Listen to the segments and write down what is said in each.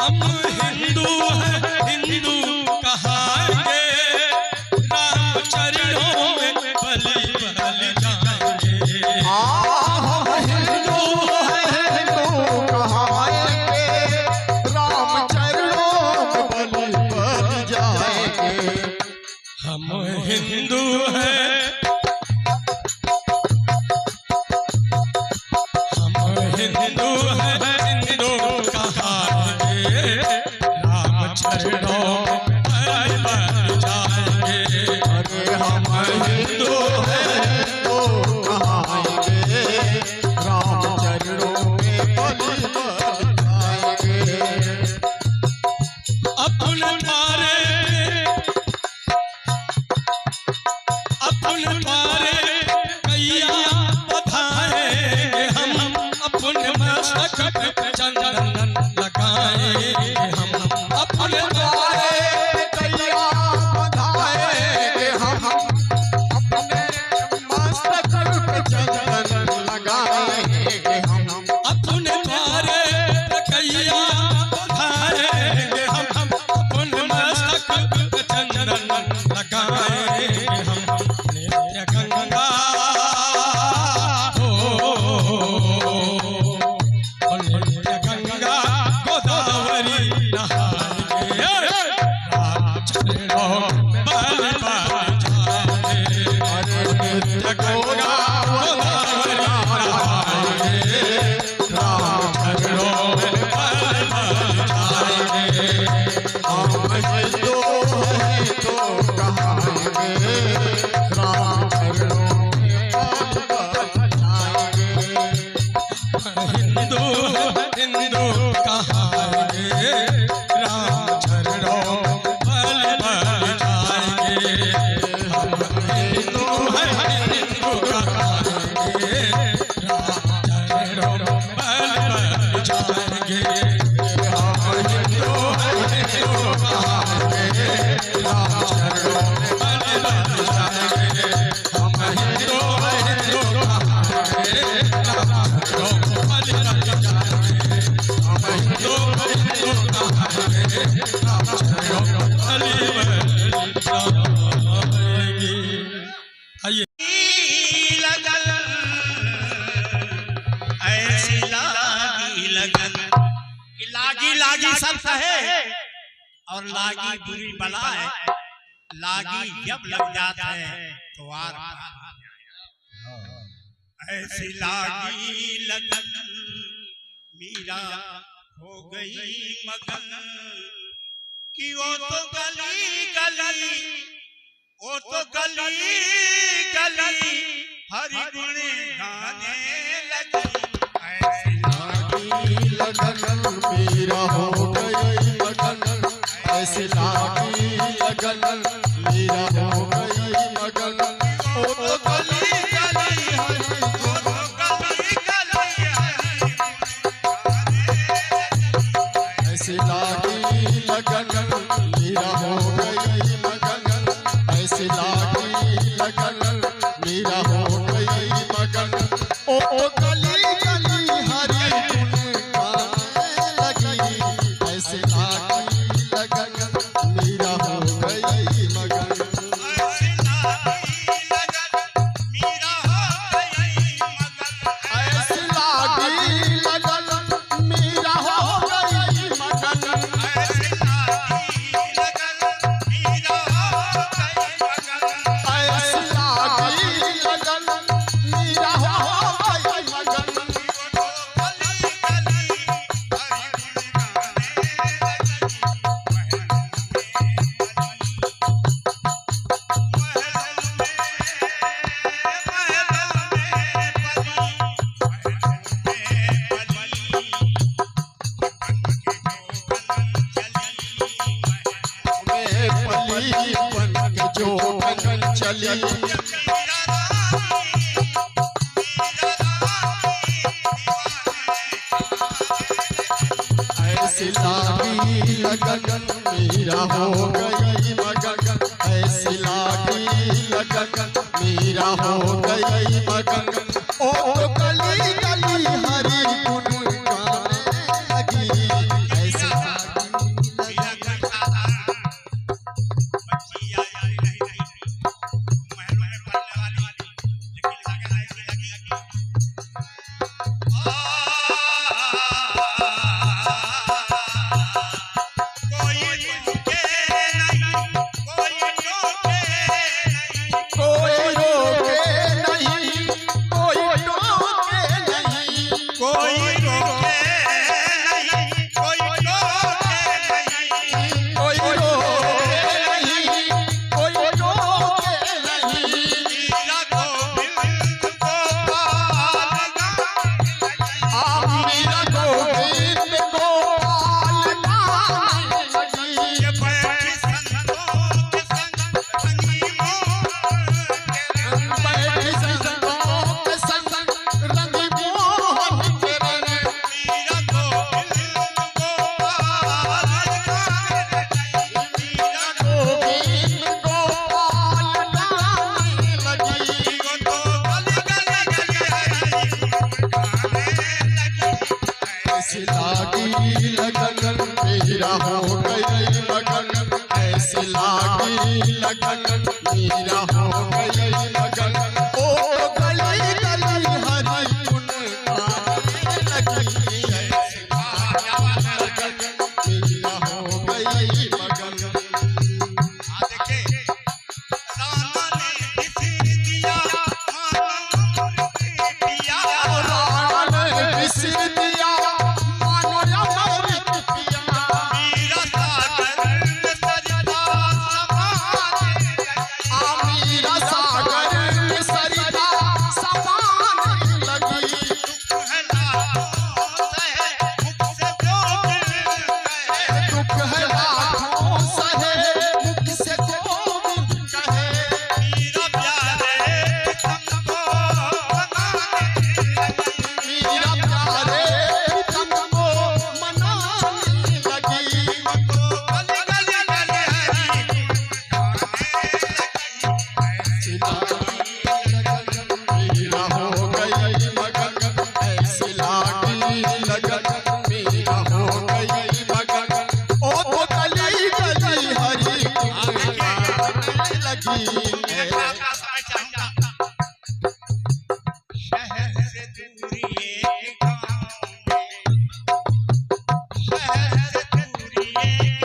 हम हिंदू हैं, हिंदू कहाएंगे, राम चरणों में बलि बलि जाएंगे। हम हिंदू हैं, हिंदू कहाएंगे, राम चरणों में बलि बलि जाएंगे। हम हिंदू हैं, हम हिंदू हैं, हिंदू कहाएंगे, राम चरणों में बलि बलि जाएंगे। अरे हम हिंदू हैं, हिंदू कहाएंगे, राम चरणों में बलि बलि जाएंगे। अपने द्वारे कैया बधाएंगे हम, अपने मस्तक पे चंदन लगाएंगे हम, अपने द्वारे कैया बधाएंगे हम, अपने मस्तक पे चंदन लगाएंगे हम, अपने द्वारे कैया बधाएंगे हम, अपने मस्तक पे चंदन लगाएंगे हम। नित्य गंगा नित्य गंगा गोदावरी नहाएंगे, राम चरणों में बलि बलि जाएंगे। अरे नित्य गंगा गोदावरी नहाएंगे, राम चरणों में बलि बलि जाएंगे। हम हिंदू हैं तो कहाएंगे, राम चरणों में बलि बलि जाएंगे। हिंदू हिंदू कहाएंगे, राम चरणों में बलि बलि जाएंगे। हम हिंदू हैं, हिंदू कहाएंगे, राम चरणों में बलि बलि जाएंगे। हम हिंदू हैं, हिंदू कहाएंगे, राम चरणों में बलि बलि जाएंगे। हम हिंदू हैं, हिंदू कहाएंगे, राम चरणों में बलि बलि जाएंगे। हम हिंदू हिंदू कहाएंगे, राम चरणों में बलि बलि जाएंगे। आइए लगन ऐसी लागी लगन कि लागी लागी सब कहे और लागी बुरी बला है, लागी जब लग जाता है तो आर ऐसी लागी लगन मीरा हो गई मगन कि वो तो गली गली, वो तो गली गली हरि गुण गाने लगी। ऐसी लागी लगन मीरा हो गई मगन, ऐसी लागी लगन मीरा हो गई मगन। ओ तो गली गली हरि वो तो गली गली हरि ऐसी लागी लगन मीरा हो गई मगन, ऐसी लागी लगन मीरा हो गई मगन। ओ गली गली हरि गुण गाने लगी, ऐसी लागी लगन मीरा हो गई मगन। ऐसी लागी लगन मीरा हो गई मगन। ऐसी लागी लगन मीरा हो गई मगन। ऐसी लागी लगन मीरा हो गई मगन। ऐसी लागी लगन मीरा हो गई मगन। चली ऐसी लागी लगन मीरा हो गई मगन, ऐसी लागी लगन मीरा हो गई मगन। ओ गली गली हरि गुण गाने लगी, ऐसी लागी ऐसी लागी लगन मेरा हो गई मगन, ऐसी लागी लगन मेरा हो गई मगन। ओ गली गली हरी गुन गाने लगी, ऐसी लागी लगन मेरा हो गई मगन। देखिए रामा ने बिसिर दिया बिसिर दिया मानो अमृत पिया, मीरा सागर में सरिता समाने लगी। मीरा सागर में सरिता समाने लगी। दुख है लाखों सहे, मुख से दुख है लाखों सहे मुख से गोविंद कहे, मीरा प्यारे तुमको मनाने लगी। मीरा प्यारे तुमको मनाने लगी। गली गली गली हरी मेरा हो गई मगन, ऐसी लागी लगन मेरा हो गई मगन। ओ तो गली गली हरी गुन गाने लगी। आपका समय चाहूंगा शहर से दूरी एक गाँव में, शहर से दूरी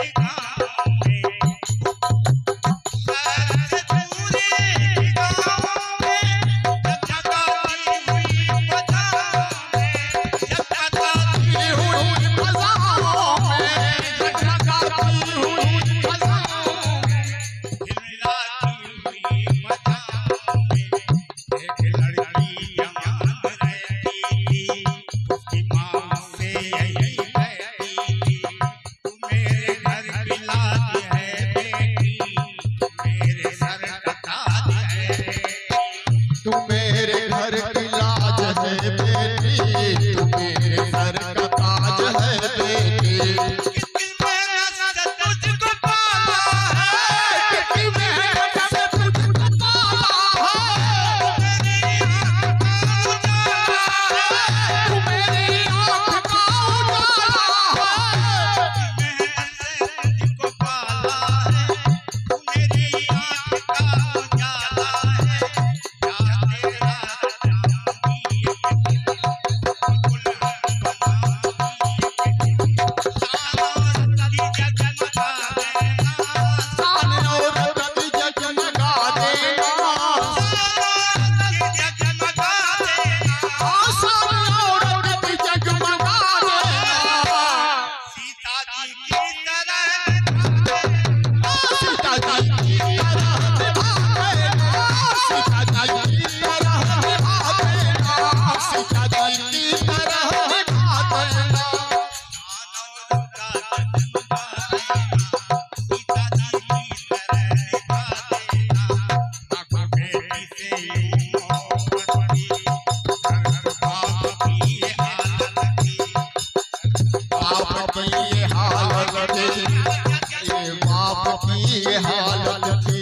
एक गाँव में, शहर से दूरी एक गाँव में, जब जगाती हुई बजाओ में, जब जगाती हुई फज़ाओं में, जगमगाती हुई फज़ाओं में, हिलाती हुई बजाओ में, एक लड़की जवान रहती थी, उसकी माँ से यही कहती थी, तू मेरे घर की लाज है बेटी, मेरे सर का ताज है बेटी। तू मेरे घर की लाज है बेटी, तू मेरे घर का ताज है बेटी। कितनी मेहनत से तुझको पाला है, कितनी मेहनत से तुझको पाला है, मेरी आँख का उजाला है, तू मेरी आँख का उजाला है। मेहनत से तुझको पाला है, तू मेरी आँख का उजाला है, या तेरा जाऊंगी शान और रति जगमगा देना, जगमगा देना, शान और रति जगमगा देना, सीता जी की सीता जी की तरह तरह निभा देना, सीता जी की तरह निभा देना, सीता जी की तरह निभा देना। बाप की ये हालत थी, ये बाप की ये हालत थी।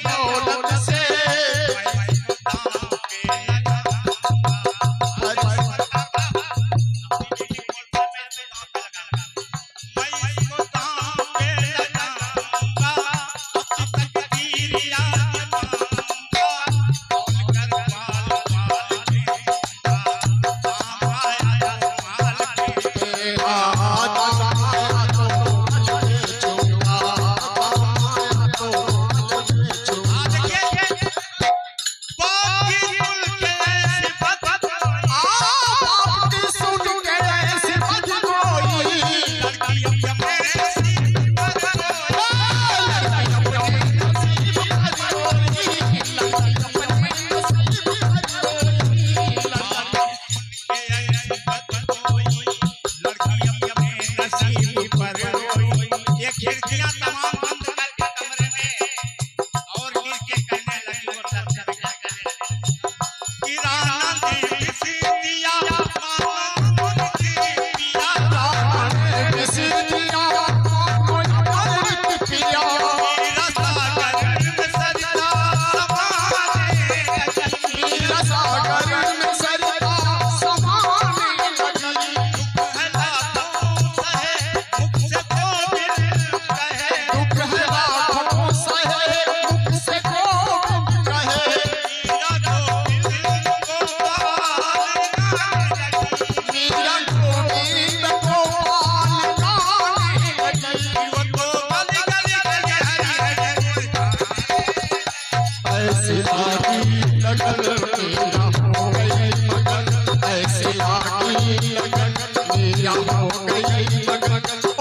दौलत से बगल